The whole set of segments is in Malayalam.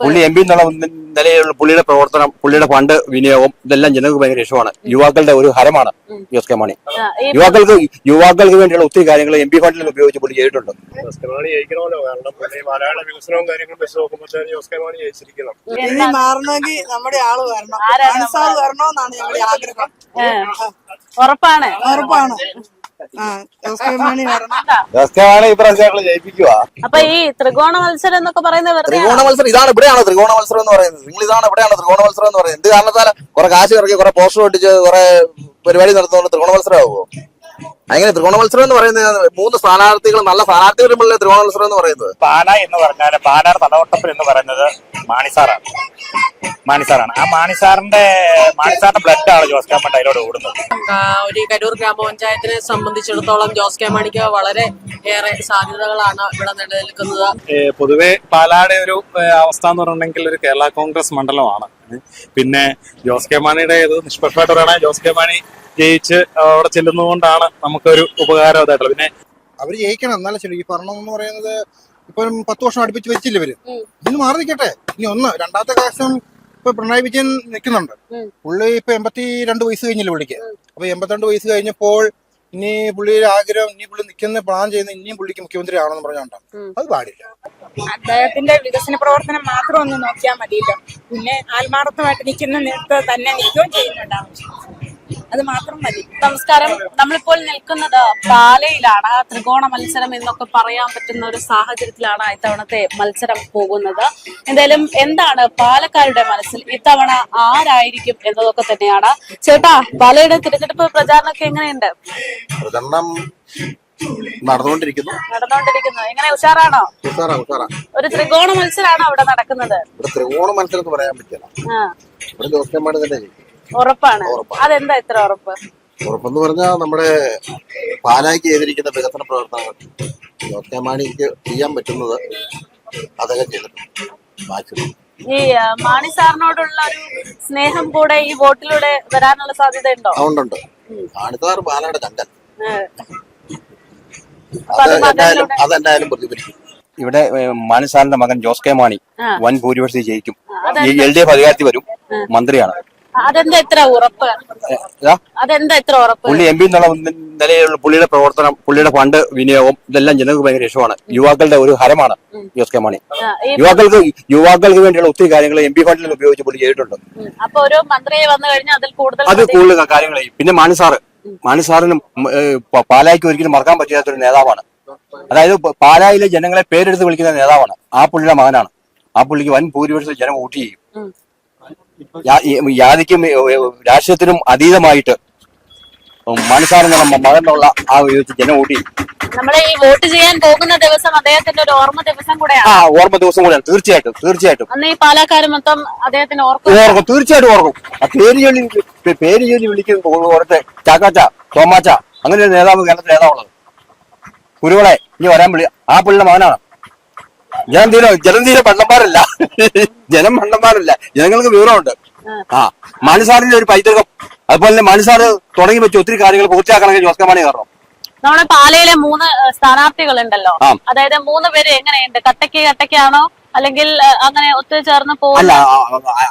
പുള്ളി എം പി എന്നുള്ള നിലയിലുള്ള പുള്ളിയുടെ പ്രവർത്തനം, പുള്ളിയുടെ ഫണ്ട് വിനിയോഗം ഇതെല്ലാം ജനങ്ങൾക്ക് ഭയങ്കര ഇഷ്ടമാണ്. യുവാക്കളുടെ ഒരു ഹരമാണ് ജോസ് കെ മാണി. യുവാക്കൾക്ക് വേണ്ടിയുള്ള ഒത്തിരി കാര്യങ്ങൾ എം പി ഫണ്ടിൽ ഉപയോഗിച്ച് പുള്ളി ചെയ്തിട്ടുണ്ട്. ജോസ് കെ മാണി ജയിക്കണമല്ലോ, കാരണം മലയാള വികസനവും കാര്യങ്ങളും വെച്ച് നോക്കുമ്പോഴത്തേക്കും ജോസ് കെ മാണി ജയിച്ചിരിക്കണം. ഇനി മാറണമെങ്കിൽ നമ്മുടെ ആള് വരണം, മനസ്സാൾ വരണമെന്നാണ് ഞങ്ങളുടെ ആഗ്രഹം. ഉറപ്പാണ്. ജോസ് കെ മാണി വരണം. ജോസ് കെ മാണി ഇപ്രാവശ്യം ജയിപ്പിക്കുക. അപ്പൊ ഈ ത്രികോണ മത്സരം എന്നൊക്കെ പറയുന്നത് ത്രികോണ മത്സരം ഇതാണ്, ഇവിടെയാണ് ത്രികോണ മത്സരം എന്ന് പറയുന്നത്. നിങ്ങൾ ഇതാണ് ഇവിടെയാണ് ത്രികോണ മത്സരം എന്ന് പറയുന്നത്. എന്ത് കാരണത്താല കുറെ കാശ് ഇറക്കി കുറെ പോസ്റ്റർ ഒട്ടിച്ച് കുറെ പരിപാടി നടത്തുന്നത് ത്രികോണ മത്സരം ആവുമോ? അങ്ങനെ ത്രികോണ മത്സരം എന്ന് പറയുന്നത് 3 സ്ഥാനാർത്ഥികൾ, നല്ല സ്ഥാനാർത്ഥി വരുമ്പോഴേ ത്രികോണ മത്സരം എന്ന് പറയുന്നത്. പാല എന്ന് പറഞ്ഞാൽ പാലാർ തലവട്ടപ്പൻ എന്ന് പറയുന്നത് മാണിസാറാണ്. ആ മാണിസാറിന്റെ ബ്ലഡ് ആണ് ജോസ് കെ മാണി അതിലൂടെ ഓടുന്നത്. ഒരു കരൂർ ഗ്രാമപഞ്ചായത്തിനെ സംബന്ധിച്ചിടത്തോളം ജോസ് കെ മാണിക്ക് വളരെ ഏറെ സാധ്യതകളാണ് ഇവിടെ നിലനിൽക്കുന്നത്. പൊതുവെ പാലാടെ ഒരു അവസ്ഥ എന്ന് പറഞ്ഞിട്ടുണ്ടെങ്കിൽ ഒരു കേരള കോൺഗ്രസ് മണ്ഡലമാണ്. പിന്നെ ജോസ് കെ മാണിയുടെ നിഷ്പക്ഷമായിട്ട് പറയുകയാണെങ്കിൽ ജോസ് കെ മാണി ജയിച്ച് അവിടെ ചെല്ലുന്നതുകൊണ്ടാണ് നമുക്കൊരു ഉപകാരം അതായിട്ടുള്ളത്. പിന്നെ അവര് ജയിക്കണം, എന്നാലും ശരി. ഈ ഭരണം എന്ന് പറയുന്നത് ഇപ്പം 10 വർഷം അടുപ്പിച്ച് വെച്ചില്ല ഇവര്. ഇന്ന് മാറി നിൽക്കട്ടെ. ഇനി രണ്ടാമത്തെ കാലം ഇപ്പൊ പിണറായി വിജയൻ നിൽക്കുന്നുണ്ട്. പുള്ളി ഇപ്പൊ 82 വയസ്സ് കഴിഞ്ഞില്ല പുള്ളിക്ക്. അപ്പൊ 82 വയസ്സ് കഴിഞ്ഞപ്പോൾ ഇനി പുള്ളിയുടെ ആഗ്രഹം, ഇനി പുള്ളി നിൽക്കുന്ന പ്ലാൻ ചെയ്യുന്ന ഇനിയും പുള്ളിക്ക് മുഖ്യമന്ത്രി ആണെന്ന് പറഞ്ഞോണ്ടാണ്. അത് പാടില്ല. അദ്ദേഹത്തിന്റെ വികസന പ്രവർത്തനം മാത്രം ഒന്ന് നോക്കിയാൽ മതിയല്ലോ. പിന്നെ ആത്മാർത്ഥമായിട്ട് നിൽക്കുന്ന നേരത്തെ തന്നെ നിൽക്കുകയും ചെയ്യുന്നുണ്ടാവും. അത് മാത്രം മതി. നമസ്കാരം. നമ്മളിപ്പോൾ നിൽക്കുന്നത് പാലയിലാണ്. ത്രികോണ മത്സരം എന്നൊക്കെ പറയാൻ പറ്റുന്ന ഒരു സാഹചര്യത്തിലാണ് ഇത്തവണത്തെ മത്സരം പോകുന്നത്. എന്തായാലും എന്താണ് പാലക്കാരുടെ മനസ്സിൽ ഇത്തവണ ആരായിരിക്കും എന്നതൊക്കെ തന്നെയാണ്. ചേട്ടാ, പാലയുടെ തിരഞ്ഞെടുപ്പ് പ്രചാരണമൊക്കെ എങ്ങനെയുണ്ട്? പ്രചരണം നടന്നുകൊണ്ടിരിക്കുന്നു. എങ്ങനെ, ഉഷാറാണോ? ഒരു ത്രികോണ മത്സരമാണ് അവിടെ നടക്കുന്നത്. ത്രികോണ മത്സരം എന്ന് പറയാൻ പറ്റില്ല. ജോസ് കെ മാണി തന്നെ ഉറപ്പാണ്. അതെന്താ ഇത്ര ഉറപ്പ്? ഉറപ്പെന്ന് പറഞ്ഞാൽ നമ്മുടെ പാലായ്ക്ക് ചെയ്തിരിക്കുന്ന വികസന പ്രവർത്തനങ്ങൾ ജോസ് കെ മാണിക്ക് ചെയ്യാൻ പറ്റുന്നത് അതൊക്കെ ചെയ്തിട്ടുണ്ട്. ഈ മാണി സാറിനോടുള്ള ഒരു സ്നേഹം കൂടെ ഈ വോട്ടിലൂടെ വരാനുള്ള സാധ്യത ഉണ്ടോ? അതുകൊണ്ടുണ്ട്. മാണി സാർ പാലയുടെ ചങ്കൻ. അതെന്തായാലും പ്രതിഫലിക്കും. ഇവിടെ മാണി സാറിന്റെ മകൻ ജോസ് കെ മാണി വൻ ഭൂരിപക്ഷത്തിൽ ജയിക്കും. LDF അധികാരത്തിൽ വരും, മന്ത്രിയാണ്. അതെന്താ ഇത്ര ഉറപ്പ്? പുള്ളി എം പി എന്നുള്ള നിലയിലുള്ള പുള്ളിയുടെ പ്രവർത്തനം, പുള്ളിയുടെ ഫണ്ട് വിനിയോഗം ഇതെല്ലാം ജനങ്ങൾക്ക് ഭയങ്കര ഇഷ്ടമാണ്. യുവാക്കളുടെ ഒരു ഹരമാണ് ജോസ് കെ മാണി. യുവാക്കൾക്ക് വേണ്ടിയുള്ള ഒത്തിരി കാര്യങ്ങൾ എം പി ഫണ്ടിൽ ഉപയോഗിച്ച് പുള്ളി ചെയ്തിട്ടുണ്ട്. അപ്പൊ ഒരു മന്ത്രിയെ വന്നു കഴിഞ്ഞാൽ അത് കൂടുതൽ കാര്യങ്ങൾ ചെയ്യും. പിന്നെ മാണി സാറിനും പാലായ്ക്ക് ഒരിക്കലും മറക്കാൻ പറ്റാത്തൊരു നേതാവാണ്. അതായത് പാലായിലെ ജനങ്ങളെ പേരെടുത്ത് വിളിക്കുന്ന നേതാവാണ്. ആ പുള്ളിയുടെ മകനാണ്. ആ പുള്ളിക്ക് വൻ ഭൂരിപക്ഷത്തിൽ ജനം വോട്ട് ചെയ്യും. ജാതിക്കും രാഷ്ട്രീയത്തിനും അതീതമായിട്ട് മാണി സാറിനുള്ള മകനുള്ള ആ വിധത്തിൽ ജനം വോട്ട് ചെയ്യും. നമ്മളെ ഈ വോട്ട് ചെയ്യാൻ പോകുന്ന ദിവസം അദ്ദേഹത്തിന്റെ ഒരു ഓർമ്മ ദിവസം കൂടെയാണ്. ഓർമ്മ ദിവസം കൂടെയാണ്. തീർച്ചയായിട്ടും അന്ന് ഈ പാലക്കാര് മൊത്തം അദ്ദേഹത്തിന് ഓർക്കും. തീർച്ചയായിട്ടും ഓർക്കും. ആ പേര് ചൊല്ലി വിളിക്കും. പുറത്തെ ചാക്കാച്ച, തോമാച്ച, അങ്ങനെ ഒരു നേതാവ് കേരളത്തിലെ നേതാവുള്ളത്. കുരുവളെ ഇനി വരാൻ വിളി. ആ പുള്ളിയുടെ മകനാണ്. ജനം തീരെ മണ്ടന്മാരല്ല. ജനങ്ങൾക്ക് വിവരമുണ്ട്. മാണി സാറിന്റെ ഒരു പൈതൃകം, അതുപോലെ തന്നെ മാണി സാറ് തുടങ്ങി വെച്ച ഒത്തിരി കാര്യങ്ങൾ പൂർത്തിയാക്കണമെങ്കിൽ ജോസ് കെ മാണി കാരണം. നമ്മുടെ പാലയിലെ 3 സ്ഥാനാർത്ഥികൾ ഉണ്ടല്ലോ. അതായത് 3 പേര് എങ്ങനെയുണ്ട്? കട്ടക്കാണോ അല്ലെങ്കിൽ അങ്ങനെ ഒത്തുചേർന്ന് പോകും?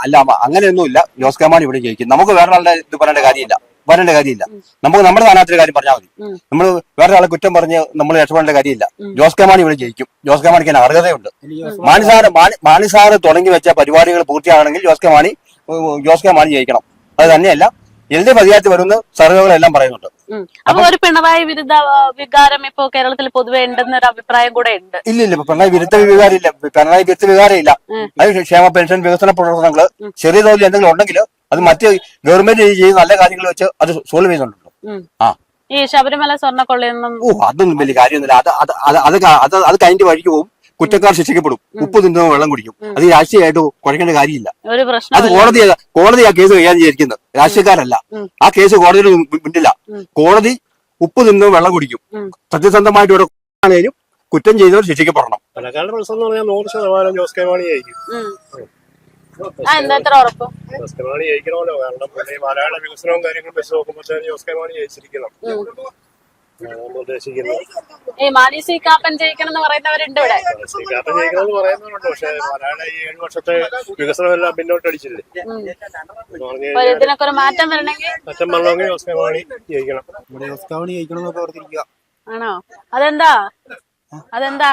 അല്ല, അങ്ങനെയൊന്നുമില്ല. ജോസ് കെ മാണി ഇവിടെ ജയിക്കും. നമുക്ക് വേറൊരാളുടെ ഇത് വരേണ്ട കാര്യമില്ല. നമുക്ക് നമ്മുടെ സ്ഥാനാർത്ഥിയുടെ കാര്യം പറഞ്ഞാൽ മതി. നമ്മൾ വേറൊരാളെ കുറ്റം പറഞ്ഞ് നമ്മൾ രക്ഷപ്പെടേണ്ട കാര്യമില്ല. ജോസ് കെ മാണി ഇവിടെ ജയിക്കും. ജോസ് കെ മാണിക്ക് അർഹതയുണ്ട്. മാണി സാറ് തുടങ്ങി വെച്ച പരിപാടികൾ പൂർത്തിയാകണമെങ്കിൽ ജോസ് കെ മാണി ജയിക്കണം. അത് തന്നെയല്ല, LDF അധികാരത്തിൽ വരുന്ന സർവേകളെല്ലാം പറയുന്നുണ്ട്. അപ്പൊ ഒരു പിണറായി വിരുദ്ധ വികാരം ഇപ്പൊ കേരളത്തിൽ പൊതുവെ ഉണ്ടെന്നൊരു അഭിപ്രായം കൂടെ ഉണ്ട്. ഇല്ല, പിണറായി വിരുദ്ധ വികാരം ഇല്ല. അത് ക്ഷേമ പെൻഷൻ, വികസന പ്രവർത്തനങ്ങള് ചെറിയ തോതിൽ എന്തെങ്കിലും ഉണ്ടെങ്കിൽ അത് മറ്റ് ഗവൺമെന്റ് ചെയ്യുന്ന നല്ല കാര്യങ്ങൾ വെച്ച് അത് സോൾവ് ചെയ്യുന്നുണ്ടല്ലോ. ഈ ശബരിമല സ്വർണ്ണക്കൊള്ളയൊന്നും അതൊന്നും വലിയ കാര്യമൊന്നുമില്ല. അത് കഴിഞ്ഞിട്ട് വഴിക്ക് പോകും. കുറ്റക്കാർ ശിക്ഷിക്കപ്പെടും. ഉപ്പ് തിന്നോ വെള്ളം കുടിക്കും. അത് രാഷ്ട്രീയമായിട്ട് കുഴക്കേണ്ട കാര്യമില്ല. അത് കോടതി ആ കേസ് കൈകാര്യം ചെയ്തിരിക്കുന്നത്, രാഷ്ട്രീയക്കാരല്ല. ആ കേസ് കോടതിയുടെ മുന്നില്ല. കോടതി ഉപ്പ് തിന്നോ വെള്ളം കുടിക്കും. സത്യസന്ധമായിട്ട് ഇവിടെ ആണെങ്കിലും കുറ്റം ചെയ്തവർ ശിക്ഷിക്കപ്പെടണം. പാലക്കാട് പ്രശ്നം എന്ന് പറഞ്ഞാൽ 100% ജോസ് കെ മാണി ജയിക്കും. ജോസ് കെ മാണി ജയിക്കണമല്ലോ, കാരണം മലയാള വികസനവും കാര്യങ്ങളും വെച്ച് നോക്കുമ്പോഴത്തേക്കും ജോസ് കെ മാണി ജയിച്ചിരിക്കണം. നമ്മൾ ഉദ്ദേശിക്കുന്നത്. ഈ മാണി സി കാപ്പൻ ജയിക്കണം എന്ന് പറയുന്നവരുണ്ട് ഇവിടെ. ശ്രീകാപ്പൻ ജയിക്കണമെന്ന് പറയുന്നവരുണ്ട്. പക്ഷെ പാലായുടെ ഈ 7 വർഷത്തെ വികസനമെല്ലാം പിന്നോട്ടടിച്ചില്ലേ എന്ന് പറഞ്ഞു അപ്പൊ ഇതിനൊക്കെ ഒരു മാറ്റം വരണമെങ്കിൽ അച്ഛൻ പറഞ്ഞെങ്കിൽ ജോസ് കെ മാണി ജയിക്കണം. ആണോ? അതെന്താ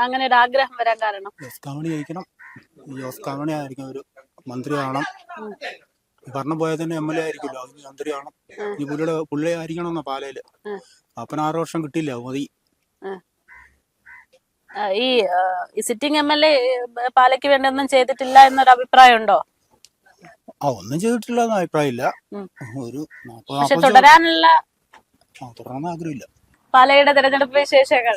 അങ്ങനെ ഒരു ആഗ്രഹം വരാൻ കാരണം? ജോസ്കാമണി ജയിക്കണം. ജോസ്കാമണി ആയിരിക്കും ഒരു മന്ത്രി ആവണം. ഭരണം പോയാൽ തന്നെ MLA ആയിരിക്കുമല്ലോ, അതിന് മന്ത്രി ആവണം. ഈ പുള്ളി ആയിരിക്കണം എന്നാ പാലയില്. അപ്പൻ 6 വർഷം കിട്ടില്ല, മതി. ഈ സിറ്റിംഗ് MLA പാലയ്ക്ക് വേണ്ടി ഒന്നും ചെയ്തിട്ടില്ല എന്നൊരു അഭിപ്രായം ഉണ്ടോ? ഒന്നും ചെയ്തിട്ടില്ല എന്ന അഭിപ്രായം ഇല്ല. ഒരു പക്ഷെ തുടരാനുള്ള തുടരാൻ ആഗ്രഹമില്ല. പാലയുടെ തെരഞ്ഞെടുപ്പ് വിശേഷങ്ങൾ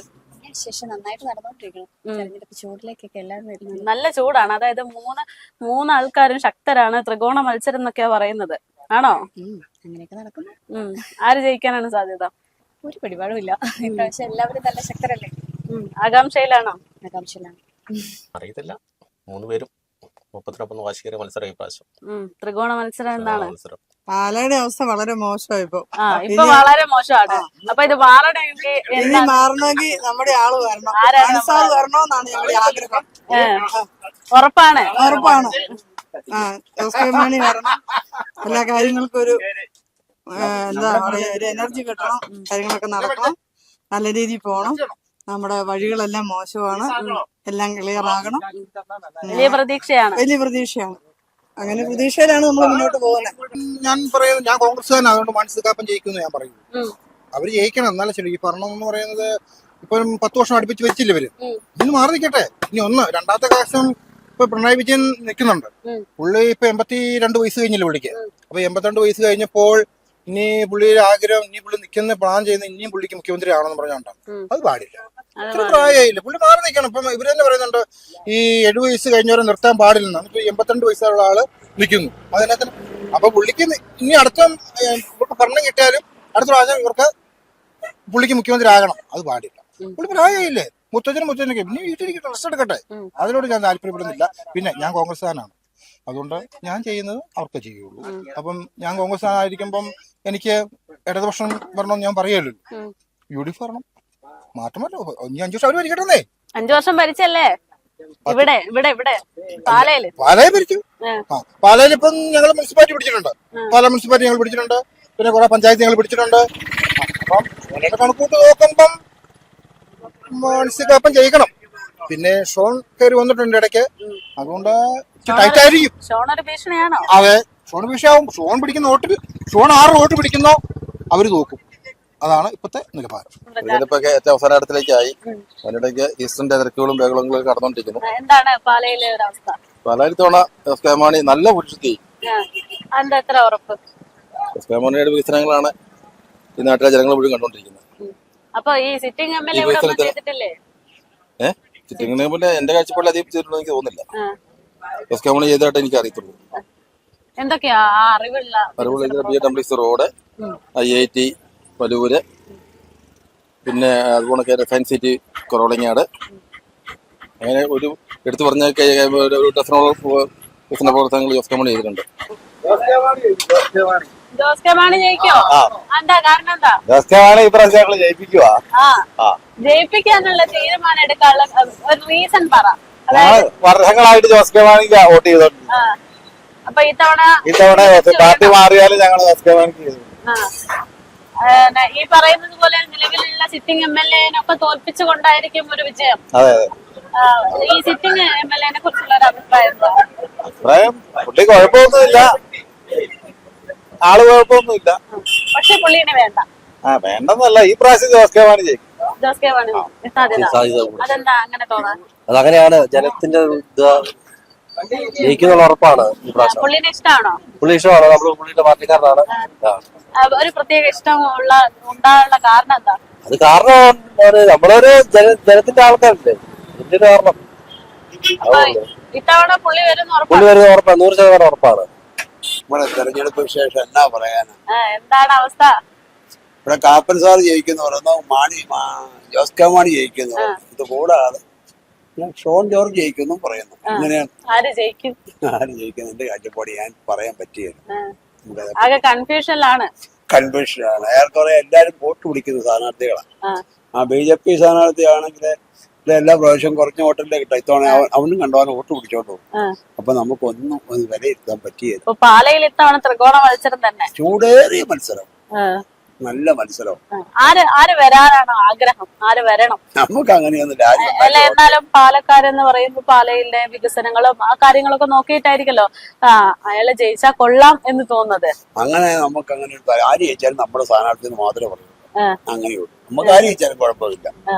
ശേഷം നന്നായിട്ട് നടന്നുകൊണ്ടിരിക്കണം. തെരഞ്ഞെടുപ്പ് ചൂടിലേക്കൊക്കെ എല്ലാവരും വരുന്നത്. നല്ല ചൂടാണ്. അതായത് മൂന്ന് ആൾക്കാരും ശക്തരാണ്. ത്രികോണ മത്സരം എന്നൊക്കെയാ പറയുന്നത്. ആണോ? അങ്ങനെയൊക്കെ നടക്കുന്നു. ആര് ജയിക്കാനാണ് സാധ്യത? ഒരു പിടിപാടും ഇല്ല. ഇപ്രാവശ്യം എല്ലാവരും നല്ല ശക്തരല്ലേ. ആകാംക്ഷയിലാണോ? ആകാംക്ഷയിലാണ്. അറിയത്തില്ല. 3 പേരും 30 വാശിയേറിയ മത്സരം ഇപ്രാവശ്യം. ത്രികോണ മത്സരം എന്താണ്? പാലയുടെ അവസ്ഥ വളരെ മോശമായി ഇപ്പൊ. ഇപ്പൊ വളരെ മോശമാണ്. അപ്പൊ ഇത് മാറണമെങ്കിൽ ഇനി മാറണമെങ്കിൽ നമ്മുടെ ആള് വരണം. മനസ്സാവ് വരണമെന്നാണ് ഞങ്ങളുടെ ആഗ്രഹം. ഉറപ്പാണ്. ജോസ് കെ മാണി വരണം. എല്ലാ കാര്യങ്ങൾക്കും ഒരു എന്താ പറയാ, ഒരു എനർജി കിട്ടണം. കാര്യങ്ങളൊക്കെ നടക്കണം. നല്ല രീതിയിൽ പോകണം. നമ്മുടെ വഴികളെല്ലാം മോശമാണ്. എല്ലാം ക്ലിയർ ആകണം. വലിയ പ്രതീക്ഷയാണ്. അങ്ങനെ പ്രതീക്ഷയിലാണ് നമ്മൾ മുന്നോട്ട് പോകുന്നത്. ഞാൻ പറയുന്നത്, ഞാൻ കോൺഗ്രസ്സുകാരനാണ്, അതുകൊണ്ട് മാണി സി കാപ്പൻ ജയിക്കുമെന്ന് ഞാൻ പറയുന്നു. അവര് ജയിക്കണം, എന്നാലും ശരി. ഈ ഭരണം എന്ന് പറയുന്നത് ഇപ്പം 10 വർഷം അടുപ്പിച്ച് വെച്ചില്ല ഇവര്. ഇന്ന് മാറി നിൽക്കട്ടെ. ഇനി രണ്ടാമത്തെ കാലം ഇപ്പൊ പിണറായി വിജയൻ നിൽക്കുന്നുണ്ട്. പുള്ളി ഇപ്പൊ 82 വയസ്സ് കഴിഞ്ഞില്ല പുള്ളിക്ക്. അപ്പൊ 82 വയസ്സ് കഴിഞ്ഞപ്പോൾ ഇനി പുള്ളിയുടെ ആഗ്രഹം, ഇനി പുള്ളി നിൽക്കുന്ന പ്ലാൻ ചെയ്യുന്ന ഇനിയും പുള്ളിക്ക് മുഖ്യമന്ത്രി ആണെന്ന് പറഞ്ഞോണ്ടാണ്. അത് പാടില്ല. ഇത്ര പ്രായമായില്ല, പുള്ളി മാറി നിൽക്കണം. ഇപ്പം ഇവര് തന്നെ പറയുന്നുണ്ട് ഈ 70 വയസ്സ് കഴിഞ്ഞവരെ നിർത്താൻ പാടില്ലെന്നാണ്. ഇപ്പൊ 82 വയസ്സുള്ള ആള് നിൽക്കുന്നു. അതിനകത്ത് അപ്പൊ പുള്ളിക്ക് ഇനി അടുത്ത ഭരണം കിട്ടിയാലും അടുത്ത പ്രാവശ്യം പുള്ളിക്ക് മുഖ്യമന്ത്രി ആകണം. അത് പാടില്ല. പുള്ളി പ്രായമായില്ലേ. മുത്തച്ഛനൊക്കെ ഇനി വീട്ടിലിരിക്കട്ടെ, റെസ്റ്റ് എടുക്കട്ടെ. അതിനോട് ഞാൻ താല്പര്യപ്പെടുന്നില്ല. പിന്നെ ഞാൻ കോൺഗ്രസ്സുകാരനാണ്, അതുകൊണ്ട് ഞാൻ ചെയ്യുന്നത് അവർക്ക് ചെയ്യുള്ളൂ. അപ്പം ഞാൻ കോൺഗ്രസ്സുകാരായിരിക്കുമ്പം എനിക്ക് ഇടതുപക്ഷം വരണമെന്ന് ഞാൻ പറയുമല്ലോ. UDF വരണം, മാറ്റമല്ലോ. ഇനി 5 വർഷം അവര് ഭരിക്കട്ടെ. 5 വർഷം ഭരിച്ചല്ലേ ഇവിടെ പാലയെ ഭരിച്ചു. പാലയിൽ ഇപ്പം ഞങ്ങൾ മുനിസിപ്പാലിറ്റി പിടിച്ചിട്ടുണ്ട്. പാല മുനിസിപ്പാലിറ്റി ഞങ്ങൾ പിടിച്ചിട്ടുണ്ട്. പിന്നെ കുറെ പഞ്ചായത്ത് ഞങ്ങൾ പിടിച്ചിട്ടുണ്ട്. അപ്പം അവരുടെ കണക്കൂട്ട് നോക്കുമ്പം മാണി സി കാപ്പൻ ജയിക്കണം. പിന്നെ ഷോൺ കയറി വന്നിട്ടുണ്ട് ഇടയ്ക്ക്, അതുകൊണ്ട് ടൈറ്റ് ആയിരിക്കും. അതെ, ഷോൺ ഭീഷണിയാവും. ഷോൺ പിടിക്കുന്ന വോട്ടിൽ ഷോൺ 6 വോട്ട് പിടിക്കുന്നോ അവര് നോക്കും. അതാണ് ഇപ്പത്തെ നിലവാരം. തെരഞ്ഞെടുപ്പൊക്കെ ഏറ്റവും അവസാന ഘട്ടത്തിലേക്കായി. അതിനിടയ്ക്ക് ഈസ്റ്ററിന്റെ തിരക്കുകളും ബഹളങ്ങളും കടന്നുകൊണ്ടിരിക്കുന്നു. എന്താണ് പാലയിലെ ഒരു അവസ്ഥ? പാലായിൽ തവണ ജോസ് കെ മാണി നല്ല പുരുഷത്തി. എത്ര ഉറപ്പ്? ജോസ് കെ മാണിയുടെ വികസനങ്ങളാണ് ഈ നാട്ടിലെ ജനങ്ങൾ മുഴുവൻ കണ്ടുകൊണ്ടിരിക്കുന്നത്. അപ്പൊ ഈ സിറ്റിംഗ് MLA ചെയ്തിട്ടില്ലേ? സിറ്റിംഗിനെ പോലെ എന്റെ കാഴ്ചപ്പാടിൽ അധികം ചെയ്തിട്ടുണ്ടോ എനിക്ക് തോന്നുന്നില്ല. ജോസ് കെ മാണി ചെയ്തതായിട്ട് എനിക്ക് അറിയത്തുള്ളൂ. എന്തൊക്കെയാ അറിവുള്ള BMWC റോഡ്, IIT വലൂര്, പിന്നെ അതുപോലെ റിഫൈൻ സിറ്റി കുറവളങ്ങാട്, അങ്ങനെ ഒരു എടുത്തു പറഞ്ഞ വികസന പ്രവർത്തനങ്ങൾ ജോസ് കെ മാണി ചെയ്തിട്ടുണ്ട്. ജോസ് കെ മാണി ജയിക്കോ? എന്താ കാരണം? എന്താ ജോസ് കെ മാണി ഇപ്രാവശ്യം ജയിപ്പിക്കുക? ജയിപ്പിക്കാനുള്ള തീരുമാനം എടുക്കാനുള്ള ഒരു റീസൺ പറ. വർഷങ്ങളായിട്ട് ജോസ് കെ മാണിക്ക് വോട്ട് ചെയ്തോണ്ട്. അപ്പൊ ഇത്തവണ പാർട്ടി മാറിയാലും ഞങ്ങൾ ജോസ് കെ മാണിക്ക് ചെയ്തു. ഈ പറയുന്നത് പോലെ നിലവിലുള്ള സിറ്റിംഗ് MLA-നൊക്കെ തോൽപ്പിച്ചുകൊണ്ടായിരിക്കും ഒരു വിജയം. ഈ സിറ്റിംഗ് MLA-നെ കുറിച്ചുള്ള ഒരു അഭിപ്രായം? പുള്ളി കുഴപ്പമൊന്നുമില്ല, ആള് കുഴപ്പമൊന്നുമില്ല. പക്ഷെ പുള്ളിനെ വേണ്ട. വേണ്ടെന്നല്ല, ഈ പ്രാവശ്യം ജോസ് കെ മാണി ജയിക്കും. ജോസ് കെ മാണി സാധ്യത. അതെന്താ അങ്ങനെ തോന്നാൻ? അതങ്ങനെയാണ്. ജനത്തിന്റെ ജയിക്കുന്ന ഉറപ്പാണ്. പുള്ളിനെ ഇഷ്ടമാണോ? പുള്ളി ഇഷ്ടമാണ്. നമ്മൾ പുള്ളിയുടെ പാർട്ടിക്കാരനാണ്. ഒരു പ്രത്യേക ഇഷ്ടം ഉണ്ടാകാനുള്ള കാരണം എന്താ? അത് കാരണം നമ്മളൊരു ജനത്തിന്റെ ആൾക്കാരല്ലേ, അതിന്റെ കാരണം. ഇത്തവണ പുള്ളി വരുന്ന ഉറപ്പാണ്, 100% ഉറപ്പാണ്. നമ്മുടെ തെരഞ്ഞെടുപ്പ് വിശേഷം എന്നാ പറയാനാ? എന്താണ് അവസ്ഥ? ഇവിടെ കാപ്പൻ സാർ ജയിക്കുന്നു പറയുന്നു, ജോസ് കെ മാണി ജയിക്കുന്നു. ഇത് കൂടാതെ ഷോൺ ജോർജ് ജയിക്കുന്നു പറയുന്നു. അങ്ങനെയാണ്. ആര് ജയിക്കുന്നു? എന്റെ കാഴ്ചപ്പാട് ഞാൻ പറയാൻ പറ്റിയത്. ആകെ കൺഫ്യൂഷനിലാണ്. കൺവെൻഷനാണ്. ഏറെക്കുറെ എല്ലാരും വോട്ട് പിടിക്കുന്ന സ്ഥാനാർത്ഥികളാണ്. ആ BJP സ്ഥാനാർത്ഥിയാണെങ്കിൽ എല്ലാ പ്രാവശ്യം കുറഞ്ഞ വോട്ടല്ലേ കിട്ടും. ഇത്തവണ അവനും കണ്ടവനെ വോട്ട് പിടിച്ചോണ്ട് പോകും. അപ്പൊ നമുക്കൊന്നും ഒന്ന് വിലയിരുത്താൻ പറ്റിയത്. പാലയിൽ ഇത്തവണ ത്രികോണ മത്സരം തന്നെ, ചൂടേറിയ മത്സരം, നല്ല മത്സരം. ആര് വരാനാണ് ആഗ്രഹം? ആര് വരണം? നമുക്ക് അങ്ങനെയൊന്നും അല്ല, എന്നാലും പാലക്കാരെന്ന് പറയുമ്പോ പാലയിലെ വികസനങ്ങളും ആ കാര്യങ്ങളൊക്കെ നോക്കിയിട്ടായിരിക്കല്ലോ അയാളെ ജയിച്ചാൽ കൊള്ളാം എന്ന് തോന്നുന്നത്. അങ്ങനെ നമുക്ക് അങ്ങനെ ആര് ജയിച്ചാലും നമ്മുടെ സ്ഥാനാർത്ഥി മാത്രമേ പറയുള്ളൂ. അങ്ങനെയുള്ളൂ. നമുക്ക് ആര് ജയിച്ചാലും കുഴപ്പമില്ല.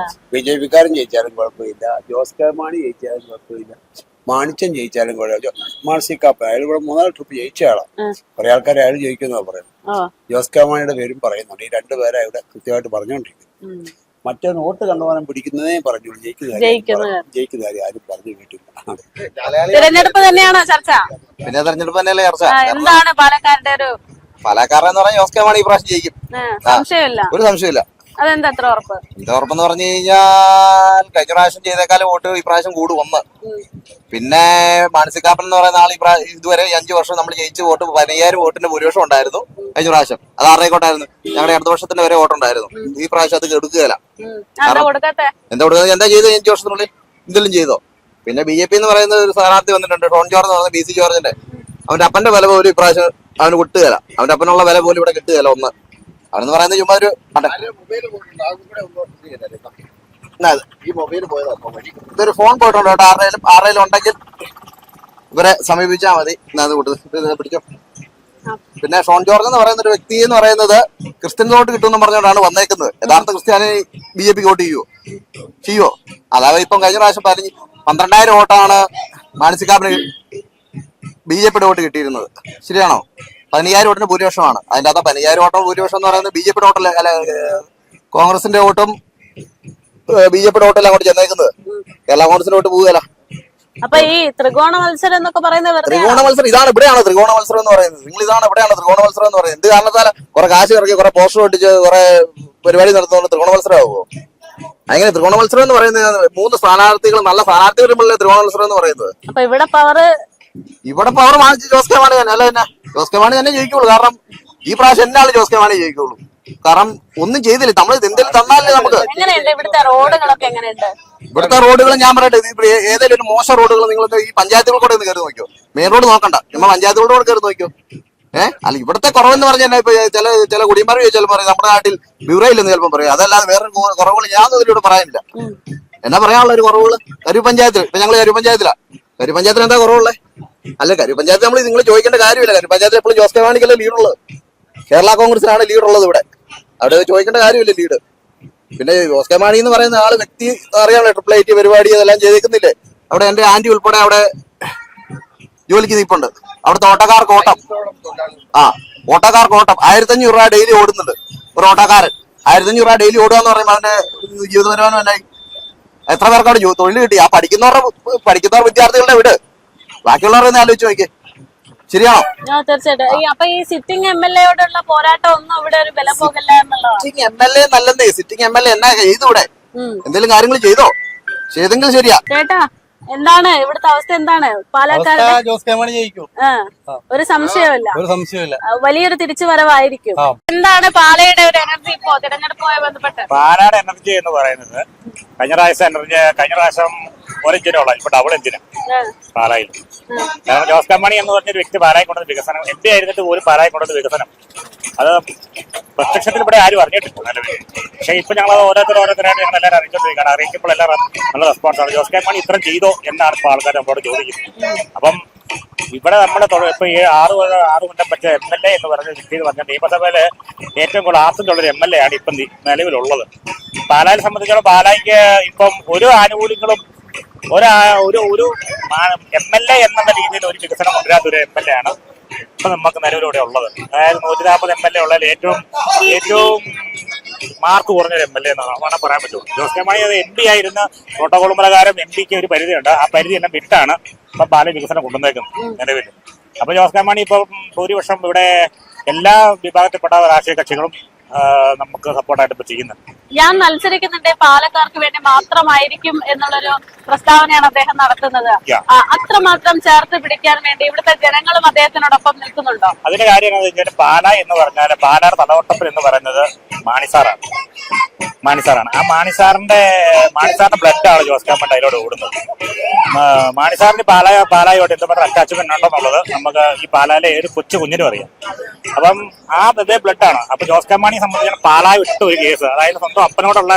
BJP-ക്കാരൻ ജയിച്ചാലും കുഴപ്പമില്ല, ജോസ് കെ മാണി ജയിച്ചാലും കുഴപ്പമില്ല, മാണിച്ചൻ ജയിച്ചാലും കുഴപ്പമില്ല. മാനസികാപ്പ അയാൾ ഇവിടെ 3-4 ട്രിപ്പ് ജയിച്ച ആളാണ്. കുറെ ആൾക്കാർ അയാൾ ജയിക്കുന്ന പറയുന്നത്. ജോസ് കെ മാണിയുടെ പേരും പറയുന്നുണ്ട്. ഈ രണ്ടുപേരെ ഇവിടെ കൃത്യമായിട്ട് പറഞ്ഞുകൊണ്ടിരിക്കുന്നു. മറ്റേ നോട്ട് കണ്ടുപോകാനും പിടിക്കുന്നതേ പറഞ്ഞോളൂ, ജയിക്കുന്ന കാര്യം ആരും പറഞ്ഞു കേട്ടില്ല. തിരഞ്ഞെടുപ്പ് തന്നെയാണോ ചർച്ച? പിന്നെ തെരഞ്ഞെടുപ്പ് തന്നെയല്ലേ ചർച്ച. എന്താണ് പാലക്കാരുടെ ഒരു പാലക്കാരെന്ന് പറഞ്ഞാൽ ജോസ് കെ മാണി ഈ പ്രാവശ്യം ജയിക്കും, സംശയമില്ല. ഒരു സംശയമില്ല. അതെന്താ എത്ര ഉറപ്പ്? എന്താ ഉറപ്പെന്ന് പറഞ്ഞു കഴിഞ്ഞാൽ കഴിഞ്ഞ പ്രാവശ്യം ചെയ്തേക്കാളും വോട്ട് ഈ പ്രാവശ്യം കൂടും ഒന്ന്. പിന്നെ മാനസികാപ്പൻ എന്ന് പറയുന്ന ആൾ ഇതുവരെ 5 വർഷം നമ്മൾ ജയിച്ച വോട്ട് 15,000 വോട്ടിന്റെ ഭൂരിപക്ഷം ഉണ്ടായിരുന്നു കഴിഞ്ഞ പ്രാവശ്യം. അത് ആറേക്കോട്ടായിരുന്നു. ഞങ്ങളുടെ അടുത്ത വർഷത്തിന്റെ വരെ വോട്ടുണ്ടായിരുന്നു. ഈ പ്രാവശ്യം അത് എടുക്കുകയില്ല. എന്താ കൊടുക്കുന്നത്? എന്താ ചെയ്തത് 5 വർഷത്തിനുള്ളിൽ? എന്തെങ്കിലും ചെയ്തോ? പിന്നെ BJP എന്ന് പറയുന്ന ഒരു സ്ഥാനാർത്ഥി വന്നിട്ടുണ്ട്, ഷോൺ ജോർജ് എന്ന് പറയുന്നത്, BC ജോർജിന്റെ. അവന്റെ അപ്പന്റെ വില പോലും ഇപ്രാവശ്യം അവന് കിട്ടുകയില്ല. അവന്റെ അപ്പനുള്ള വില പോലും ഇവിടെ കിട്ടുകയില്ല. ഒന്ന് അവനെന്ന് പറയുന്നത് ചുമ്മാ ഒരു ഇതൊരു ഫോൺ പോയിട്ടുണ്ട് കേട്ടോ. ആരുടെയും ഉണ്ടെങ്കിൽ ഇവരെ സമീപിച്ചാൽ മതി. പിടിച്ചോ. പിന്നെ ഷോൺ ജോർജ് എന്ന് പറയുന്ന ഒരു വ്യക്തി എന്ന് പറയുന്നത് ക്രിസ്ത്യൻ വോട്ട് കിട്ടുമെന്ന് പറഞ്ഞുകൊണ്ടാണ് വന്നേക്കുന്നത്. യഥാർത്ഥ ക്രിസ്ത്യാനി BJP വോട്ട് ചെയ്യുവോ? അതായത് ഇപ്പം കഴിഞ്ഞ പ്രാവശ്യം 12,000 വോട്ടാണ് മാനസികാപ്പിന് BJP-യുടെ വോട്ട് കിട്ടിയിരുന്നത്. ശരിയാണോ? 15,000 വോട്ടിന് ഭൂരിപക്ഷമാണ്. അതിന്റെ അകത്ത് 15,000 വോട്ടോ ഭൂരിപക്ഷം എന്ന് പറയുന്നത് BJP-യുടെ വോട്ടല്ല, അല്ല കോൺഗ്രസിന്റെ വോട്ടും BJP-യുടെ വോട്ടെല്ലാം അങ്ങോട്ട് ചെന്നേക്കുന്നത്. കേരള കോൺഗ്രസിന്റെ വോട്ട് പോവുകയല്ല. അപ്പൊ ഈ ത്രികോണ മത്സരം എന്നൊക്കെ പറയുന്നത് ത്രികോണ മത്സരം ഇതാണ്. ഇവിടെയാണ് ത്രികോണ മത്സരം എന്ന് പറയുന്നത്. നിങ്ങൾ ഇതാണ് ഇവിടെയാണ് ത്രികോണ മത്സരം എന്ന് പറയുന്നത്. എന്ത് കാരണത്താല കുറെ കാശ് ഇറക്കി കുറെ പോസ്റ്റർ ഒട്ടിച്ച് കുറെ പരിപാടി നടത്തുന്നത് ത്രികോണ മത്സരമാകുമോ? അങ്ങനെ ത്രികോണ മത്സരം എന്ന് പറയുന്നത് 3 സ്ഥാനാർത്ഥികൾ, നല്ല സ്ഥാനാർത്ഥി വരുമ്പോഴല്ലേ ത്രികോണ മത്സരം എന്ന് പറയുന്നത്. അപ്പൊ ഇവിടെ പവർ വാങ്ങിച്ച് ജോസ് കെ മാണി തന്നെ. അല്ല തന്നെ ജോസ് കെ മാണി തന്നെ ജയിക്കുള്ളൂ. കാരണം ഈ പ്രാവശ്യം എന്നാലും ജോസ് കെ മാണി ജയിക്കുള്ളൂ. കാരണം ഒന്നും ചെയ്തില്ല. നമ്മൾ എന്തെങ്കിലും തന്നാലേ നമുക്ക്. ഇവിടുത്തെ റോഡുകളൊക്കെ എങ്ങനെയുണ്ട്? ഇവിടുത്തെ റോഡുകൾ ഞാൻ പറയട്ടെ, ഏതെങ്കിലും ഒരു മോശം റോഡുകൾ നിങ്ങൾ ഈ പഞ്ചായത്തുകൾ കൂടെ ഒന്ന് കയറി നോക്കിയോ. മെയിൻ റോഡ് നോക്കണ്ട, നമ്മൾ പഞ്ചായത്തുകളുടെ കൂടെ കയറി നോക്കിയോ. അല്ല ഇവിടുത്തെ കുറവെന്ന് പറഞ്ഞാൽ ഇപ്പൊ ചില കുടിമാർ ചോദിച്ചാലും പറയും നമ്മുടെ നാട്ടിൽ ബ്യൂറോയില്ലെന്ന് ചിലപ്പോൾ പറയും. അതല്ലാതെ വേറെ കുറവുകൾ ഞാനൊന്നും ഇതിലൂടെ പറയാനില്ല. എന്നാ പറയാനുള്ള ഒരു കുറവുകൾ കരൂർ പഞ്ചായത്തിൽ. ഇപ്പൊ ഞങ്ങൾ കരൂർ പഞ്ചായത്തിലാണ്. കരൂർ പഞ്ചായത്തിൽ എന്താ കുറവുള്ളത്? അല്ല കരൂർ പഞ്ചായത്ത് നമ്മൾ നിങ്ങൾ ചോദിക്കേണ്ട കാര്യമില്ല. കരൂർ പഞ്ചായത്തിൽ എപ്പോഴും ജോസ് കെ മാണിക്കല്ലേ ലീഡുള്ളത്. കേരള കോൺഗ്രസിനാണ് ലീഡുള്ളത് ഇവിടെ. അവിടെ ചോദിക്കേണ്ട കാര്യമില്ല ലീഡ്. പിന്നെ ജോസ് കെ മാണി എന്ന് പറയുന്ന ആള് വ്യക്തി അറിയാമല്ലോ, 888 പരിപാടി അതെല്ലാം ചെയ്തേക്കുന്നില്ലേ. അവിടെ എന്റെ ആന്റി ഉൾപ്പെടെ അവിടെ ജോലിക്ക് നിൽപ്പുണ്ട്. അവിടുത്തെ ഓട്ടോക്കാർ കോട്ടം ഓട്ടോക്കാർ കോട്ടം 1,500 രൂപ ഡെയിലി ഓടുന്നുണ്ട്. ഒരു ഓട്ടോക്കാരൻ 1,500 രൂപ ഡെയിലി ഓടുക എന്ന് പറയുമ്പോൾ അവന്റെ ജീവിത വരുമാനം എന്നായി? എത്ര പേർക്ക് അവിടെ തൊഴിൽ കിട്ടി? ആ പഠിക്കുന്നവർ വിദ്യാർത്ഥികളുടെ വീട്. ബാക്കിയുള്ളവരെ ആലോചിച്ച് നോക്കിയേ. ശരിയാണോ? തീർച്ചയായിട്ടും. അപ്പൊ ഈ സിറ്റിംഗ് MLA-യോടുള്ള പോരാട്ടം ഒന്നും ഇവിടെ ഒരു വില പോകില്ല എന്നുള്ളതാണ്. സിറ്റിംഗ് MLA നല്ലതേ. സിറ്റിംഗ് MLA എന്നാ ചെയ്തു ഇവിടെ? എന്തെങ്കിലും കാര്യങ്ങൾ ചെയ്തോ? ചെയ്തെങ്കിൽ ശരിയാ. ചേട്ടാ, എന്താണ് ഇവിടുത്തെ അവസ്ഥ? എന്താണ് പാലക്കാട്? ജോസ് കെ മാണി ജയിക്കും, ഒരു സംശയമില്ല. വലിയൊരു തിരിച്ചുവരവായിരിക്കും. എന്താണ് പാലയുടെ ഒരു എനർജി ഇപ്പോ തിരഞ്ഞെടുപ്പുമായി ബന്ധപ്പെട്ട്? പാലയുടെ എനർജി എന്ന് പറയുന്നത് കഴിഞ്ഞ പ്രാവശ്യം ഒരു എഞ്ചിനുള്ള ഇപ്പൊ ഡബിൾ എഞ്ചിന് പാലായിൽ. കാരണം ജോസ് കെ മാണി എന്ന് പറഞ്ഞൊരു വ്യക്തി പാലായി കൊണ്ടത് വികസനം, MP ആയിരുന്നിട്ട് പോലും പാലായി കൊണ്ടത് വികസനം അത് പ്രത്യക്ഷത്തിൽ ഇവിടെ ആരും അറിഞ്ഞിട്ടില്ല നിലവിൽ. പക്ഷെ ഇപ്പൊ ഞങ്ങൾ ഓരോരുത്തരായിട്ട് ഞങ്ങൾ എല്ലാവരും അറിയിച്ചോണ്ടിരിക്കുകയാണ്. അറിയിക്കുമ്പോൾ എല്ലാവരും നല്ല റെസ്പോൺസാണ്. ജോസ് കെ മാണി ഇത്രയും ചെയ്തോ എന്നാണ് ഇപ്പോൾ ആൾക്കാർ നമ്മളോട് ചോദിക്കുന്നത്. അപ്പം ഇവിടെ നമ്മുടെ ഇപ്പൊ 6 കൊല്ലം പറ്റ MLA എന്ന് പറഞ്ഞ വ്യക്തി എന്ന് പറഞ്ഞാൽ നിയമസഭയില് ഏറ്റവും കൂടുതൽ ആർത്തിട്ടുള്ളൊരു MLA ആണ് ഇപ്പം നിലവിലുള്ളത്. പാലായെ സംബന്ധിച്ചിടത്തോളം പാലായ്ക്ക് ഇപ്പം ഒരു ആനുകൂല്യങ്ങളും ഒരു MLA എന്ന രീതിയിൽ ഒരു വികസനം കൊണ്ടുവരാത്ത ഒരു MLA ആണ് ഇപ്പൊ നമുക്ക് നിലവിലൂടെ ഉള്ളത്. അതായത് 140 MLA ഉള്ളതിൽ ഏറ്റവും മാർക്ക് കുറഞ്ഞൊരു MLA എന്നാണ് പറയാൻ പറ്റുള്ളൂ. ജോസ് കെ മാണി അത് MP ആയിരുന്ന പ്രോട്ടോകോൾ പ്രകാരം MP-ക്ക് ഒരു പരിധിയുണ്ട്. ആ പരിധി എല്ലാം വിട്ടാണ് ഇപ്പൊ പാല വികസനം കൊണ്ടുവന്നേക്കുന്നത് നിലവിൽ. അപ്പൊ ജോസ് കെ മാണി ഇപ്പം ഭൂരിപക്ഷം ഇവിടെ എല്ലാ വിഭാഗത്തിൽപ്പെട്ട രാഷ്ട്രീയ കക്ഷികളും നമുക്ക് സപ്പോർട്ടായിട്ട് ഇപ്പൊ ചെയ്യുന്നുണ്ട്. ഞാൻ മത്സരിക്കുന്നുണ്ട് പാലക്കാർക്ക് വേണ്ടി മാത്രമായിരിക്കും എന്നുള്ളൊരു പ്രസ്താവനയാണ് അദ്ദേഹം നടത്തുന്നത്. അത്രമാത്രം ചേർത്ത് പിടിക്കാൻ വേണ്ടി ഇവിടുത്തെ ജനങ്ങളും അദ്ദേഹത്തിനോടൊപ്പം നിൽക്കുന്നുണ്ടോ? അതിന്റെ കാര്യം എന്താണെന്ന് വെച്ചാൽ പാല എന്ന് പറഞ്ഞാൽ പാലാർ തലവട്ടപ്പൻ എന്ന് പറയുന്നത് മാണിസാറാണ്. ആ മാണിസാറിന്റെ ബ്ലഡാണ് ജോസ് കെ മാണി അതിലൂടെ ഓടുന്നത്. മാണിസാറിന് പാലായോട്ട് എന്തുമാത്രം അറ്റാച്ച്മെന്റ് ഉണ്ടെന്നുള്ളത് നമുക്ക് ഈ പാലായിലെ ഏത് കൊച്ചു കുഞ്ഞിനും അറിയാം. അപ്പം അതേ ബ്ലഡാണ്. അപ്പൊ ജോസ് കെ മാണിയെ സംബന്ധിച്ചാൽ പാലാ വിട്ട ഒരു കേസ്, അതായത് സ്വന്തം അപ്പനോടുള്ള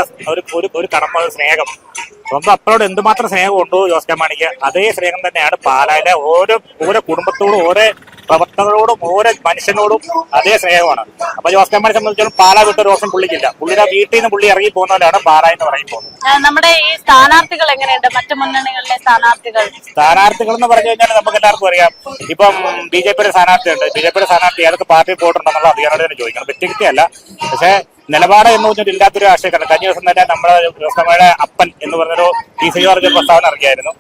ഒരു കടമ, സ്നേഹം, സ്വന്തം അപ്പനോട് എന്തുമാത്രം സ്നേഹം ഉണ്ടോ ജോസ് കെ മാണിക്ക്, അതേ സ്നേഹം തന്നെയാണ് പാലായിലെ ഓരോ കുടുംബത്തോടും, ഓരോ പ്രവർത്തകരോടും, ഓരോ മനുഷ്യനോടും അതേ സ്നേഹമാണ്. അപ്പൊ ജോസ് കെ മാണിയെ സംബന്ധിച്ചാലും പാലാ വിട്ട ഒരു ദിവസം പുള്ളിക്കില്ല. പുള്ളിയുടെ വീട്ടിൽ നിന്ന് പുള്ളി ഇറങ്ങി പോകുന്നവരാണ് പാലാ എന്ന് പറയുമ്പോൾ. നമ്മുടെ ഈ സ്ഥാനാർത്ഥികൾ എങ്ങനെയുണ്ട്? മറ്റു മുന്നണികളിലെ സ്ഥാനാർത്ഥികൾ എന്ന് പറഞ്ഞു കഴിഞ്ഞാൽ നമുക്ക് എല്ലാവർക്കും അറിയാം. ഇപ്പം ബിജെപിയുടെ സ്ഥാനാർത്ഥിയുണ്ട്. ബിജെപിയുടെ സ്ഥാനാർത്ഥി ഏതൊക്കെ പാർട്ടിയിൽ പോയിട്ടുണ്ടെന്നുള്ള അധികാരോട് തന്നെ ചോദിക്കണം. വ്യക്തിഗതയല്ല, പക്ഷേ നിലപാട് എന്ന് പറഞ്ഞിട്ട് ഇല്ലാത്തൊരു രാഷ്ട്രീയക്കാരൻ. കഴിഞ്ഞ ദിവസം തന്നെ നമ്മുടെ ജോസ് കെ മാണിയുടെ അപ്പൻ എന്ന് പറഞ്ഞൊരു ടി.സി. ജോർജ് പ്രസ്താവന ഇറക്കിയായിരുന്നു.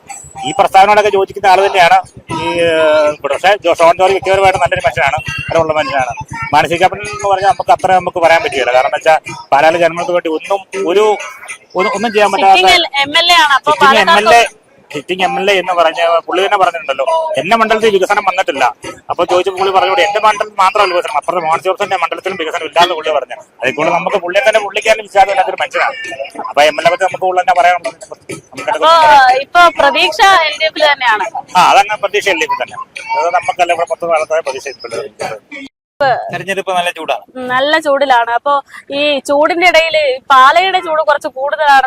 ഈ പ്രസ്താവനയോടൊക്കെ യോജിക്കുന്ന ആൾ തന്നെയാണ് ഈ. പക്ഷേ ഷോൺ ജോർജ് വ്യക്തിപരമായിട്ട് നല്ലൊരു മനുഷ്യനാണ്, അറിവുള്ള മനുഷ്യനാണ്. മാനസികാപ്പൻ എന്ന് പറഞ്ഞാൽ നമുക്ക് പറയാൻ പറ്റില്ല. കാരണം എന്താ വെച്ചാൽ പാലായിലെ ജനങ്ങൾക്ക് വേണ്ടി ഒന്നും ചെയ്യാൻ പറ്റാത്ത സിറ്റിംഗ് എം എൽ എ എന്ന് പറഞ്ഞ പുള്ളി തന്നെ പറഞ്ഞിട്ടുണ്ടല്ലോ, എന്റെ മണ്ഡലത്തിൽ വികസനം വന്നിട്ടില്ല. അപ്പൊ ചോദിച്ചപ്പോൾ പുള്ളി പറഞ്ഞു എന്റെ മണ്ഡലത്തിൽ മാത്രമല്ല വികസനം, അപ്പുറത്തെ മോഹൻജോർജിന്റെ മണ്ഡലത്തിലും വികസനം ഇല്ലാന്ന് പുള്ളി പറഞ്ഞു. അതുകൊണ്ട് നമുക്ക് പുള്ളിക്കാരൻ വിശ്വാസം ഇല്ലാത്തൊരു മനുഷ്യനാണ്. അപ്പൊ എം എൽ എ പറ്റി നമുക്ക് പുള്ളി തന്നെ പറയാൻ ഇപ്പൊ പ്രതീക്ഷ LDF തന്നെയാണ്. അതങ്ങനെ പ്രതീക്ഷ LDF തന്നെ. അത് നമുക്കല്ല ഇവിടെ 10 കാലത്തായ പ്രതീക്ഷ. തെരഞ്ഞെടുപ്പ് നല്ല ചൂടിലാണ്. അപ്പൊ ഈ ചൂടിന്റെ ഇടയിൽ പാലയുടെ ചൂട് കുറച്ച് കൂടുതലാണ്.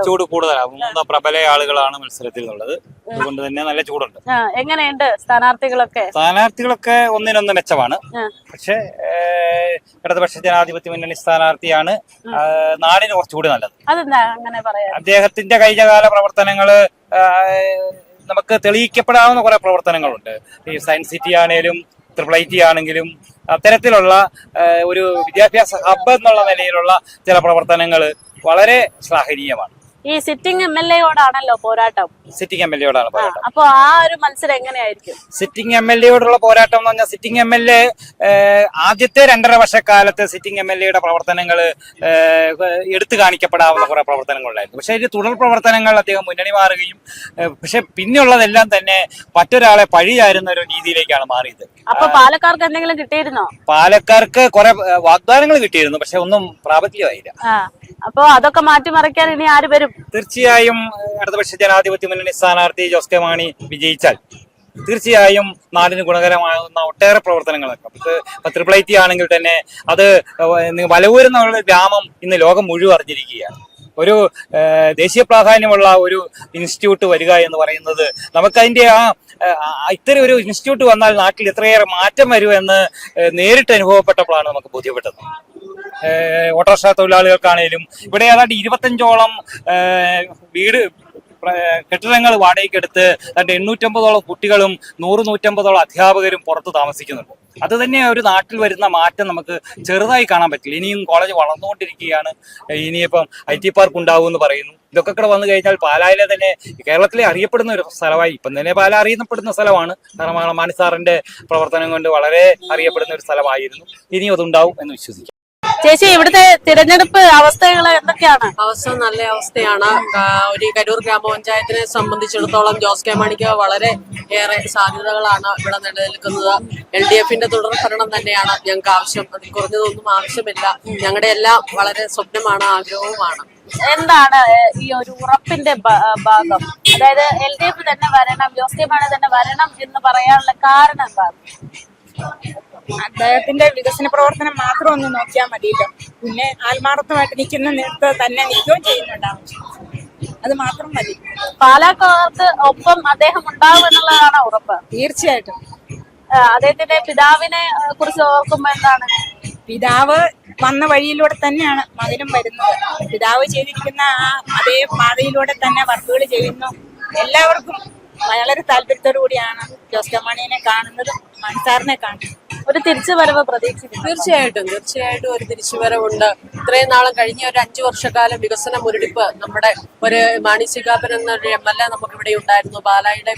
ചൂട് കൂടുതലാണ്. പ്രബല ആളുകളാണ് മത്സരത്തിലുള്ളത്. അതുകൊണ്ട് തന്നെ നല്ല ചൂടുണ്ട്. എങ്ങനെയുണ്ട് സ്ഥാനാർത്ഥികളൊക്കെ ഒന്നിനൊന്ന് മെച്ചമാണ്. പക്ഷെ ഇടതുപക്ഷ ജനാധിപത്യ മുന്നണി സ്ഥാനാർത്ഥിയാണ് നാടിന് കുറച്ചുകൂടി നല്ലത്. അതെന്താ അങ്ങനെ പറയാം? അദ്ദേഹത്തിന്റെ കഴിഞ്ഞകാല പ്രവർത്തനങ്ങള് നമുക്ക് തെളിയിക്കപ്പെടാവുന്ന കുറെ പ്രവർത്തനങ്ങളുണ്ട്. ഈ സയൻസ് സിറ്റി ആണേലും ട്രിപ്പിൾ ആണെങ്കിലും അത്തരത്തിലുള്ള ഒരു വിദ്യാഭ്യാസ ഹബ്ബ് എന്നുള്ള നിലയിലുള്ള ചില പ്രവർത്തനങ്ങൾ വളരെ ശ്ലാഘനീയമാണ്. ഈ സിറ്റിംഗ് MLA-യോടാണല്ലോ പോരാട്ടം. സിറ്റിംഗ് MLA-യോടാണ് പോരാട്ടം. അപ്പൊ ആ ഒരു മത്സരം എങ്ങനെയായിരിക്കും? സിറ്റിംഗ് MLA-യോടുള്ള പോരാട്ടം എന്ന് പറഞ്ഞാൽ സിറ്റിംഗ് MLA ആദ്യത്തെ 2.5 വർഷക്കാലത്ത് സിറ്റിംഗ് MLA-യുടെ പ്രവർത്തനങ്ങൾ എടുത്തു കാണിക്കപ്പെടാവുന്ന കുറെ പ്രവർത്തനങ്ങളുണ്ടായിരുന്നു. പക്ഷെ ഇത് തുടർ പ്രവർത്തനങ്ങൾ അദ്ദേഹം മുന്നണി മാറുകയും പക്ഷെ പിന്നെയുള്ളതെല്ലാം തന്നെ മറ്റൊരാളെ പഴിചാരുന്ന ഒരു രീതിയിലേക്കാണ് മാറിയത്. അപ്പൊ പാലക്കാർക്ക് എന്തെങ്കിലും കിട്ടിയിരുന്നോ? പാലക്കാർക്ക് കുറെ വാഗ്ദാനങ്ങൾ കിട്ടിയിരുന്നു, പക്ഷെ ഒന്നും പ്രാബല്യമായില്ല. അപ്പൊ അതൊക്കെ മാറ്റിമറിക്കാൻ ഇനി ആര് വരും? തീർച്ചയായും ഇടതുപക്ഷ ജനാധിപത്യ മുന്നണി സ്ഥാനാർത്ഥി ജോസ് കെ മാണി വിജയിച്ചാൽ തീർച്ചയായും നാടിന് ഗുണകരമാകുന്ന ഒട്ടേറെ പ്രവർത്തനങ്ങളൊക്കെ. ട്രിപ്പിൾ ഐറ്റി ആണെങ്കിൽ തന്നെ അത് വലവൂരെന്നുള്ള ഗ്രാമം ഇന്ന് ലോകം മുഴുവൻ അറിഞ്ഞിരിക്കുകയാണ്. ഒരു ദേശീയ പ്രാധാന്യമുള്ള ഒരു ഇൻസ്റ്റിറ്റ്യൂട്ട് വരിക എന്ന് പറയുന്നത് നമുക്കതിന്റെ ഇത്തരം ഒരു ഇൻസ്റ്റിറ്റ്യൂട്ട് വന്നാൽ നാട്ടിൽ എത്രയേറെ മാറ്റം വരുമെന്ന് നേരിട്ട് അനുഭവപ്പെട്ടപ്പോഴാണ് നമുക്ക് ബോധ്യപ്പെട്ടത്. ഓട്ടോറിക്ഷ തൊഴിലാളികൾക്കാണേലും ഇവിടെ ഏതാണ്ട് 25ഓളം കെട്ടിടങ്ങൾ വാടകയ്ക്കെടുത്ത് 850ഓളം കുട്ടികളും 100-150ഓളം അധ്യാപകരും പുറത്ത് താമസിക്കുന്നുണ്ട്. അത് തന്നെ ഒരു നാട്ടിൽ വരുന്ന മാറ്റം നമുക്ക് ചെറുതായി കാണാൻ പറ്റില്ല. ഇനിയും കോളേജ് വളർന്നുകൊണ്ടിരിക്കുകയാണ്. ഇനിയിപ്പം IT പാർക്ക് ഉണ്ടാവും എന്ന് പറയുന്നു. ഇതൊക്കെ കൂടെ വന്നു കഴിഞ്ഞാൽ പാലായിലെ തന്നെ കേരളത്തിലെ അറിയപ്പെടുന്ന ഒരു സ്ഥലമായി ഇപ്പം തന്നെ പാല അറിയപ്പെടുന്ന സ്ഥലമാണ്. കാരണം മാണി സാറിന്റെ പ്രവർത്തനം കൊണ്ട് വളരെ അറിയപ്പെടുന്ന ഒരു സ്ഥലമായിരുന്നു. ഇനിയും അതുണ്ടാവും എന്ന് വിശ്വസിക്കാം. ചേച്ചി, ഇവിടുത്തെ തിരഞ്ഞെടുപ്പ് അവസ്ഥകൾ എന്തൊക്കെയാണ്? അവസ്ഥ നല്ല അവസ്ഥയാണ്. ഒരു കരൂർ ഗ്രാമപഞ്ചായത്തിനെ സംബന്ധിച്ചിടത്തോളം ജോസ് കെ മാണിക്ക് വളരെ ഏറെ സാധ്യതകളാണ് ഇവിടെ നിലനിൽക്കുന്നത്. LDF-ന്റെ തുടർ ഭരണം തന്നെയാണ് ഞങ്ങൾക്ക് ആവശ്യം. അതിൽ കുറഞ്ഞതൊന്നും ആവശ്യമില്ല. ഞങ്ങളുടെ എല്ലാം വളരെ സ്വപ്നമാണ്, ആഗ്രഹവുമാണ്. എന്താണ് ഈ ഒരു ഉറപ്പിന്റെ ഭാഗം? അതായത് LDF തന്നെ വരണം, ജോസ് കെ മാണി തന്നെ വരണം എന്ന് പറയാനുള്ള കാരണം എന്താണ്? അദ്ദേഹത്തിന്റെ വികസന പ്രവർത്തനം മാത്രം ഒന്ന് നോക്കിയാൽ മതിയല്ലോ. പിന്നെ ആത്മാർത്ഥമായിട്ട് നിൽക്കുന്ന നേരത്തെ തന്നെ നിൽക്കുകയും ചെയ്യുന്നുണ്ടാവും. അത് മാത്രം മതി. പാലക്കാർക്ക് ഒപ്പം അദ്ദേഹം ഉണ്ടാവും എന്നുള്ളതാണ് ഉറപ്പ്. തീർച്ചയായിട്ടും. അദ്ദേഹത്തിന്റെ പിതാവിനെ കുറിച്ച് ഓർക്കുമ്പോ എന്താണ്? പിതാവ് വന്ന വഴിയിലൂടെ തന്നെയാണ് മകനും വരുന്നത്. പിതാവ് ചെയ്തിരിക്കുന്ന അതേ പാതയിലൂടെ തന്നെ വർക്കുകൾ ചെയ്യുന്നു. എല്ലാവർക്കും വളരെ താല്പര്യത്തോടു കൂടിയാണ് ജോസ് കെ മാണിയെ കാണുന്നതും മാണിസാറിനെ കാണുന്നത്. ഒരു തിരിച്ചുവരവ് പ്രതീക്ഷിക്കുന്നു. തീർച്ചയായിട്ടും ഒരു തിരിച്ചുവരവുണ്ട്. ഇത്രയും നാളും കഴിഞ്ഞ ഒരു 5 വർഷക്കാലം വികസന മുരടിപ്പ് നമ്മുടെ ഒരു മാണി സികാപ്പൻ എന്നൊരു MLA നമുക്ക് ഇവിടെ ഉണ്ടായിരുന്നു. പാലായുടെ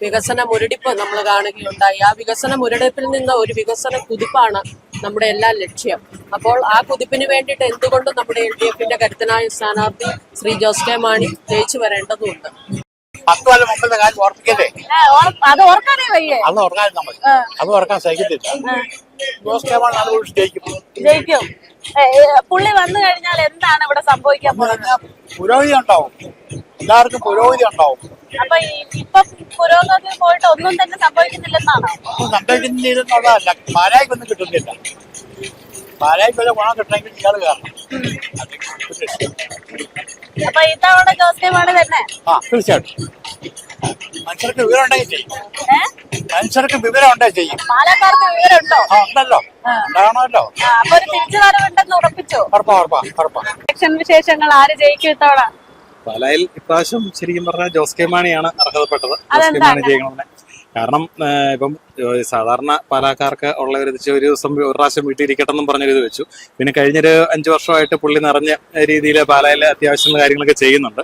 വികസന മുരടിപ്പ് നമ്മൾ കാണുകയുണ്ടായി. ആ വികസന മുരടിപ്പിൽ നിന്ന് ഒരു വികസന കുതിപ്പാണ് നമ്മുടെ എല്ലാ ലക്ഷ്യം. അപ്പോൾ ആ കുതിപ്പിന് വേണ്ടിയിട്ട് എന്തുകൊണ്ടും നമ്മുടെ LDF-ന്റെ കരുത്തനായ സ്ഥാനാർത്ഥി ശ്രീ ജോസ് കെ മാണി ജയിച്ചു വരേണ്ടതുണ്ട്. 10 കൊല്ലം മുമ്പത്തെ കാര്യം ഓർപ്പിക്കല്ലേ? അത് ഓർക്കാനേ വയ്യേ. അത് ഓർക്കാൻ നമ്മൾ അത് ഓർക്കാൻ സഹിക്കത്തില്ല. ജോസ് കെ മാണി അത് ജയിക്കും. പുള്ളി വന്നു കഴിഞ്ഞാൽ എന്താണ് ഇവിടെ സംഭവിക്കാൻ പോകുന്നത്? പുരോഗതി ഉണ്ടാവും, എല്ലാവർക്കും പുരോഗതി ഉണ്ടാവും. അപ്പൊ ഇപ്പൊ പുരോഗതി പോയിട്ട് ഒന്നും തന്നെ സംഭവിക്കുന്നില്ലെന്നാണോ? സംഭവിക്കുന്നില്ലെന്നുള്ളതല്ല, പാലായിക്കൊന്നും കിട്ടുന്നില്ല. പാലായിക്ക് വല്ല ഗുണം കിട്ടണമെങ്കിൽ ഇയാൾ കാരണം. അപ്പൊ ഇത്തവണ ജോസ് കെ മാണി തന്നെ? തീർച്ചയായിട്ടും. മനുഷ്യർക്ക് വിവരം ഉണ്ടെങ്കിൽ ചെയ്യും. മനുഷ്യർക്ക് വിവരം ഉണ്ടെങ്കിൽ ചെയ്യും. പാലക്കാർക്ക് വിവരമുണ്ടോ? ഉണ്ടല്ലോ, ഉണ്ടാകണമല്ലോ. അപ്പൊ ഒരു തിരിച്ചുവരവുണ്ടെന്ന് ഉറപ്പിച്ചോ? ഉറപ്പാ. ഇലക്ഷൻ വിശേഷങ്ങൾ ആര് ജയിക്കും ഇത്തവണ? പാലായിൽ ഇപ്രാവശ്യം ശരിക്കും പറഞ്ഞാൽ ജോസ് കെ മാണിയാണ് അർഹതപ്പെട്ടത്. ജോസ് കെ മാണി ജയിക്കണമെന്ന്. കാരണം ഇപ്പം സാധാരണ പാലക്കാർക്ക് ഉള്ള ഒരു ദിവസം ഒരു പ്രാവശ്യം വീട്ടിലിരിക്കട്ടെ എന്നും പറഞ്ഞൊരു ഇത് വെച്ചു. പിന്നെ കഴിഞ്ഞൊരു 5 വർഷമായിട്ട് പുള്ളി നിറഞ്ഞ രീതിയിൽ പാലായിൽ അത്യാവശ്യം കാര്യങ്ങളൊക്കെ ചെയ്യുന്നുണ്ട്.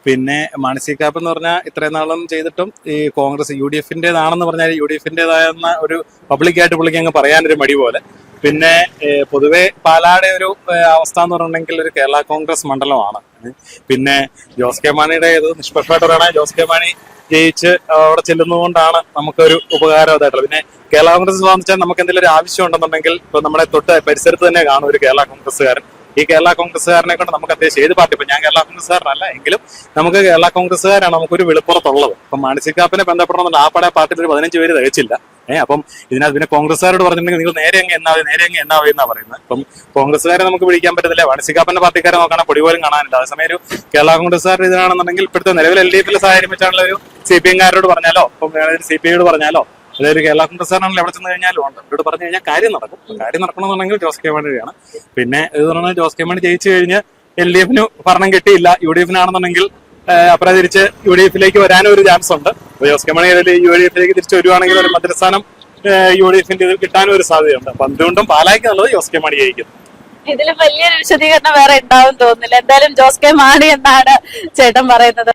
പിന്നെ മാണി കാപ്പ് എന്ന് പറഞ്ഞാൽ ഇത്രയും നാളും ചെയ്തിട്ടും ഈ കോൺഗ്രസ് UDF-ന്റേതാണെന്ന് പറഞ്ഞാൽ UDF-ന്റേതായെന്ന ഒരു പബ്ലിക്കായിട്ട് പുള്ളിക്ക് അങ്ങ് പറയാനൊരു മടി പോലെ. പിന്നെ പൊതുവെ പാലാടെ ഒരു അവസ്ഥ എന്ന് പറഞ്ഞിട്ടുണ്ടെങ്കിൽ ഒരു കേരള കോൺഗ്രസ് മണ്ഡലമാണ്. പിന്നെ ജോസ് കെ മാണിയുടെ ഇത് നിഷ്പക്ഷമായിട്ടാണ് ജോസ് കെ മാണി ജയിച്ച് അവിടെ ചെല്ലുന്നതുകൊണ്ടാണ് നമുക്കൊരു ഉപകാരം അതായിട്ടുള്ളത്. പിന്നെ കേരള കോൺഗ്രസ് സംബന്ധിച്ചാൽ നമുക്ക് എന്തെങ്കിലും ഒരു ആവശ്യം ഉണ്ടെന്നുണ്ടെങ്കിൽ ഇപ്പൊ നമ്മുടെ തൊട്ട് പരിസരത്ത് തന്നെ കാണും ഒരു കേരള കോൺഗ്രസ്സുകാരൻ. ഈ കേരള കോൺഗ്രസ്സുകാരനെ കൊണ്ട് നമുക്ക് അത്യാവശ്യം ഏത് പാർട്ടി, ഇപ്പൊ ഞാൻ കേരള കോൺഗ്രസ്സുകാരനല്ല എങ്കിലും നമുക്ക് കേരള കോൺഗ്രസ്സുകാരാണ് നമുക്കൊരു വെളിപ്പുറത്തുള്ളത്. ഇപ്പൊ മാണി കാപ്പിനെ ബന്ധപ്പെടണമെന്നുണ്ട് ആ പാർട്ടിയിൽ ഒരു 15 പേര് തികച്ചില്ല. അപ്പം ഇതിനകത്ത് പിന്നെ കോൺഗ്രസ്സുകാരോട് പറഞ്ഞിട്ടുണ്ടെങ്കിൽ നിങ്ങൾ നേരെ അങ്ങ് എന്നാവേ എന്നാ പറയുന്നത്. ഇപ്പം കോൺഗ്രസ്സുകാരെ നമുക്ക് പിടിക്കാൻ പറ്റത്തില്ല. മാണി കാപ്പന്റെ പാർട്ടിക്കാരെ നോക്കാനാ പൊടി പോലും കാണാനില്ല. അതേസമയം ഒരു കേരള കോൺഗ്രസ്സുകാരുടെ ഇതിനാണെന്നുണ്ടെങ്കിൽ ഇപ്പോഴത്തെ നിലവിൽ LDF-ലെ സാഹചര്യം വെച്ചാണല്ലോ ഒരു CPM-കാരോട് പറഞ്ഞാലോ ഇപ്പം CPI-യോട് പറഞ്ഞാലോ അതായത് കേരള കോൺഗ്രസ്സുകാരാണെങ്കിൽ എവിടെ ചെന്ന് കഴിഞ്ഞാലും ഉണ്ട്. ഇവരോട് പറഞ്ഞു കഴിഞ്ഞാൽ കാര്യം നടക്കും. കാര്യം നടക്കണമെന്നുണ്ടെങ്കിൽ ജോസ് കെ മാണിയാണ്. പിന്നെ ഇത് പറഞ്ഞാൽ ജോസ് കെ മാണി ജയിച്ചു കഴിഞ്ഞ് LDF-ന് ഭരണം കിട്ടിയില്ല, UDF-നാണെന്നുണ്ടെങ്കിൽ അപ്പുറം തിരിച്ച് UDF-ലേക്ക് വരാനും ഒരു ചാൻസ് ഉണ്ട്. ജോസ് കെ മാണി UDF-ലേക്ക് തിരിച്ച് വരുവാണെങ്കിൽ ഒരു മന്ത്രിസ്ഥാനം UDF-ന്റെ ഇതിൽ കിട്ടാനും ഒരു സാധ്യതയുണ്ട്. അപ്പൊ എന്തുകൊണ്ടും പാലായ്ക്ക് നല്ലത് ജോസ് കെ മാണി ജയിക്കും. ഇതിൽ വലിയൊരു വിശദീകരണം വേറെ ഉണ്ടാവും തോന്നുന്നില്ല. എന്തായാലും ജോസ് കെ മാണി എന്നാണ് ചേട്ടൻ പറയുന്നത്.